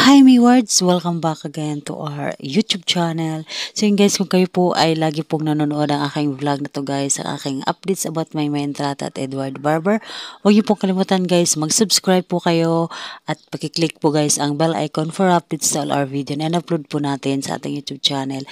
Hi my words! Welcome back again to our YouTube channel. So yun guys, kung kayo po ay lagi pong nanonood ang aking vlog na to guys, ang aking updates about my Entrata at Edward Barber, huwag niyo pong kalimutan guys, mag-subscribe po kayo at pakiclick po guys ang bell icon for updates sa all our video na upload po natin sa ating YouTube channel.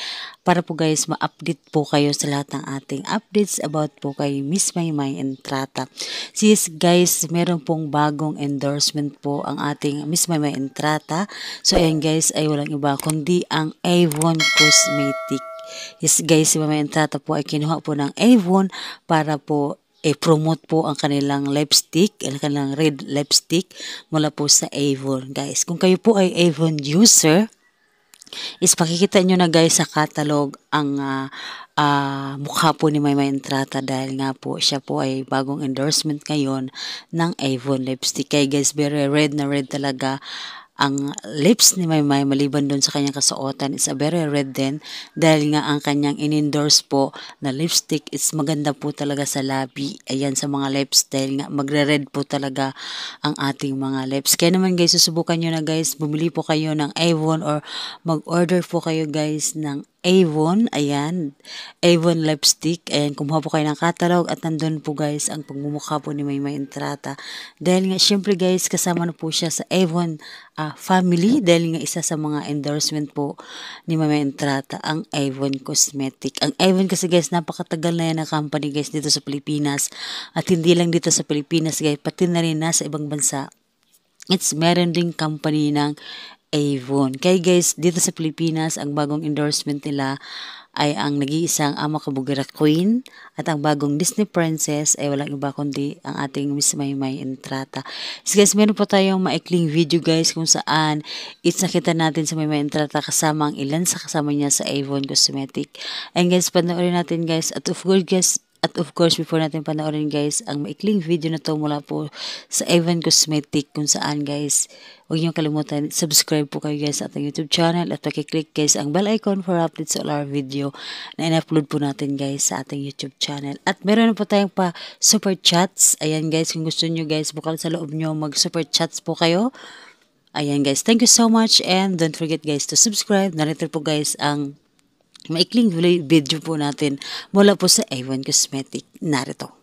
Para po guys, ma-update po kayo sa lahat ng ating updates about po kay Miss Maymay Entrata. So yes guys, meron pong bagong endorsement po ang ating Miss Maymay Entrata. So ayan guys, ay walang iba kundi ang Avon Cosmetic. Yes guys, si Maymay Entrata po ay kinuha po ng Avon para po promote po ang kanilang lipstick, ang kanilang red lipstick mula po sa Avon guys. Kung kayo po ay Avon user, is makikita nyo na guys sa catalog ang mukha po ni Maymay Entrata dahil nga po siya po ay bagong endorsement ngayon ng Avon lipstick. Kaya guys, very red na red talaga ang lips ni Maymay maliban doon sa kanyang kasuotan is a very red din dahil nga ang kanyang in-endorse po na lipstick is maganda po talaga sa labi. Ayan sa mga lips dahil nga magre-red po talaga ang ating mga lips. Kaya naman guys, susubukan nyo na guys, bumili po kayo ng Avon or mag-order po kayo guys ng Avon, ayan, Avon lipstick, ayan, kumuha po kayo ng catalog at nandun po guys ang pagmumukha po ni Maymay Entrata. Dahil nga, syempre guys, kasama na po siya sa Avon family, dahil nga isa sa mga endorsement po ni Maymay Entrata, ang Avon Cosmetic. Ang Avon kasi guys, napakatagal na yan na company guys dito sa Pilipinas. At hindi lang dito sa Pilipinas guys, pati na rin nasa ibang bansa. It's meron ding company ng Avon. Kaya guys, dito sa Pilipinas, ang bagong endorsement nila ay ang nag-iisang Ama Kabugera Queen at ang bagong Disney Princess ay walang iba kundi ang ating Miss Maymay Entrata. So guys, meron po tayong maikling video guys kung saan nakita natin sa Maymay Entrata kasama ang ilan sa kasama niya sa Avon Cosmetic. And guys, panoorin natin guys at of course, before natin panoorin guys, ang maikling video na to mula po sa Avon Cosmetic kung saan guys, huwag niyo kalimutan, subscribe po kayo guys sa ating YouTube channel at pakiclick guys ang bell icon for updates sa all our video na in-upload po natin guys sa ating YouTube channel. At meron po tayong pa super chats. Ayan guys, kung gusto niyo guys, bukal sa loob niyo mag super chats po kayo. Ayan guys, thank you so much and don't forget guys to subscribe. Narito po guys ang maikling video po natin mula po sa Avon Cosmetic. Narito.